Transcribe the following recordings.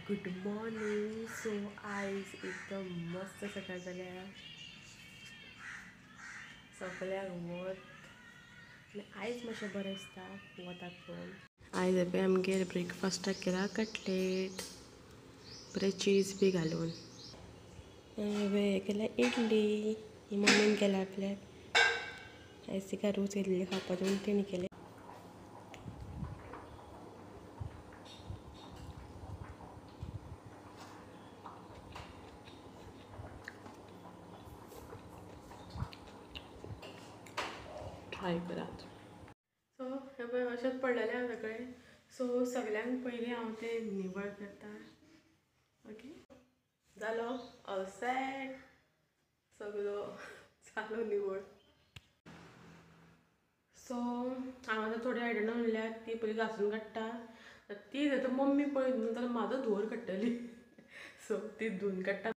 Good morning. So आयज एकदम मस्त सकाळ जाल्या. सगळ्याक वत आनी आयज मातशें बरें दिसता वताक पळोवन. आयज हेपय आमगेर ब्रेकफास्टाक केला कटलेट, बरें चीज बी घालून. हे केल्या इडली, ही मम्मीन केल्या आपल्याक. आयज तिका रोस इडली खावपाची म्हणून तिणी केली. ट्राय करात. सो हे पळय अशेंच पडलेलें आहा सगळें. सो सगळ्यांक पयलीं हांव तें निवळ करता. ओके जालो ऑल सेट. सगळो जालो निवळ. सो हांव आतां थोडी आयदनां उरल्यात ती पयलीं घासून काडटा. ती जर तर मम्मी पळयत न्हू जाल्यार म्हाजो धुंवर काडटली. सो ती धुवन काडटा.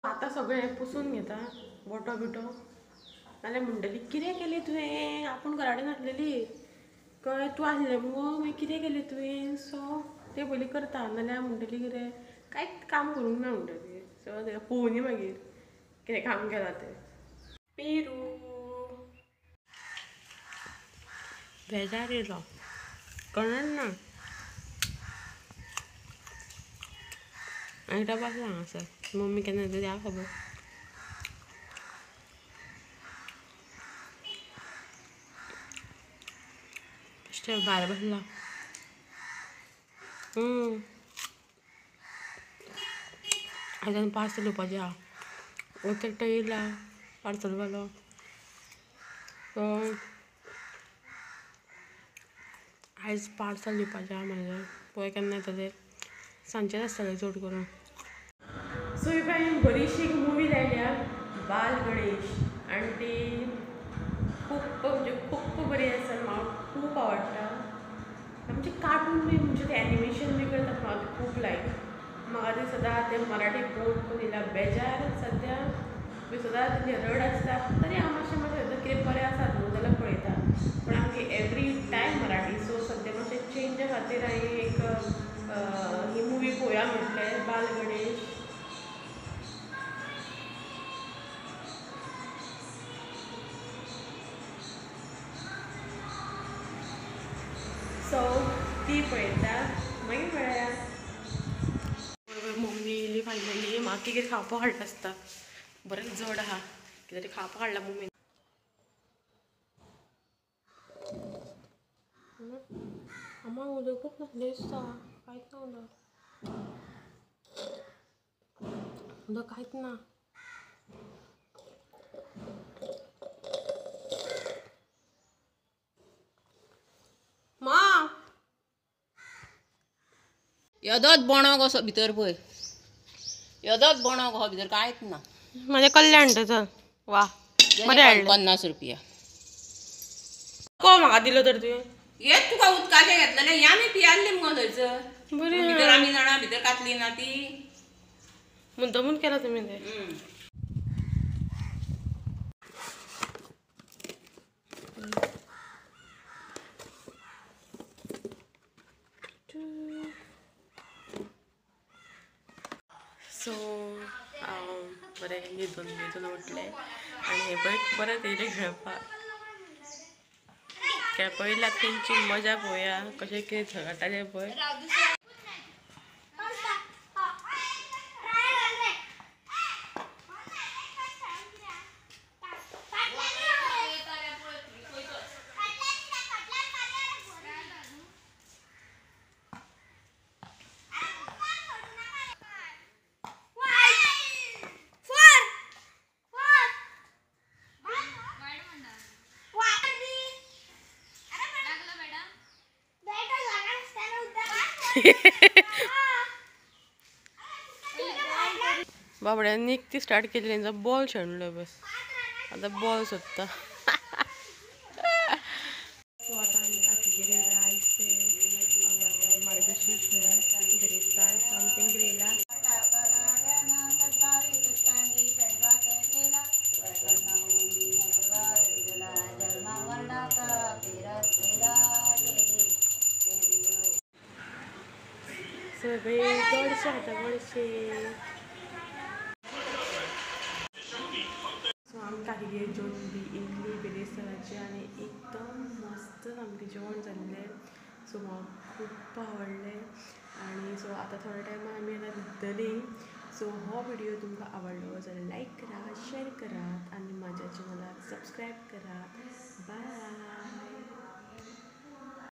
आतां सगळें हें पुसून घेता बोटो बिटो. नाल्यार म्हणटली कितें केलें तुवें, आपूण घरा कडेन नासलेली कळ्ळें, तूं आसलें मुगो मागीर कितें केलें तुवें. सो तें पयलीं करता. नाल्यार म्हणटली कितें कांयच काम करूंक ना म्हणटली. सो तेका पळोवनी मागीर कितें काम केलां तें. पेरू बेजार येयलो कळना ना. एकदां बसला हांगासर. मम्मी केन्ना येता त्या खबर. बेश्टें भायर बसला. आयज पार्सल येवपाचें आहा. एकटो येयला पार्सलवालो. सो आयज पार्सल दिवपाचें आहा म्हाजें. पळय केन्ना येता तें. सांजचेच आसतलें चड करून. सो ही पळय बरीशी एक मुवी लायल्या बाल गणेश. आनी ती खूब म्हणजे खूब बरी आसा. म्हाका खूब आवडटा. म्हणजे कार्टून बी म्हणजे तें एनिमेशन बी करता म्हाका खूब लायक. म्हाका ती सदां तें मराठी पळोवन येयला बेजार. सद्या बी सदां तें रड आसता. तरी हांव मातशें कितें बरें आसात न्हू जाल्यार पळयता. पूण आमगे एवरी टायम मराठी. सो सद्या मातशें चेंजा खातीर हांवें एक ही मुवी पळोवया म्हटलें बाल गणेश. सो ती पळयता मागीर मेळया. मम्मी येयली फायनली. म्हाका कितें खावपाक हाडटा आसता. बरें जड आहा. कितें तरी खावपाक हाडला मम्मीन. आम्हा उदकच नासलें दिसता. कांयच ना उदक. उदक कांयच ना. मा येदोच बोणो कसो भितर पळय. येदोच बोणो कसो भितर कांयच ना. माझे कल्याण तर वा बरें हाडलें. 50 रुपया. को म्हाका दिलो तर तुवें. हेच तुका उदकाचें घेतलेलें. हें आमी पियाल्लें मुगो थंयसर. बरें भितर आमी जाणा भितर कातली ना ती. मुद्दमून केला तुमी तें. सो बरें न्हिदून उठलें आनी हे पळय परत येयलें खेळपाक. काय पहिला तेंची मजा पळोवया कशें कितें झगडटाले पळय. बाबड्यांनी ती स्टार्ट केली त्यांचा बॉल शेणलो बस आता बॉल सोदता. सो आता आम्ही काकीगेर येयला आयज मार्गशीर्ष गिरेस्तार सो आमी तेंगेर येयला. सगळे गोडशे खाता गोडशे. सो आमी काकीगेर जेवन बी येयली बिरेस्ताराची आनी एकदम मस्त सामकें जेवण जाल्लें. सो म्हाका खूब आवडलें आनी सो आतां थोड्या टायमान आमी आतां न्हिदतलीं. सो हो व्हिडियो तुमकां आवडलो जाल्यार लायक करात, शेअर करात आनी म्हाज्या चॅनलाक सबस्क्रायब करात. बाय.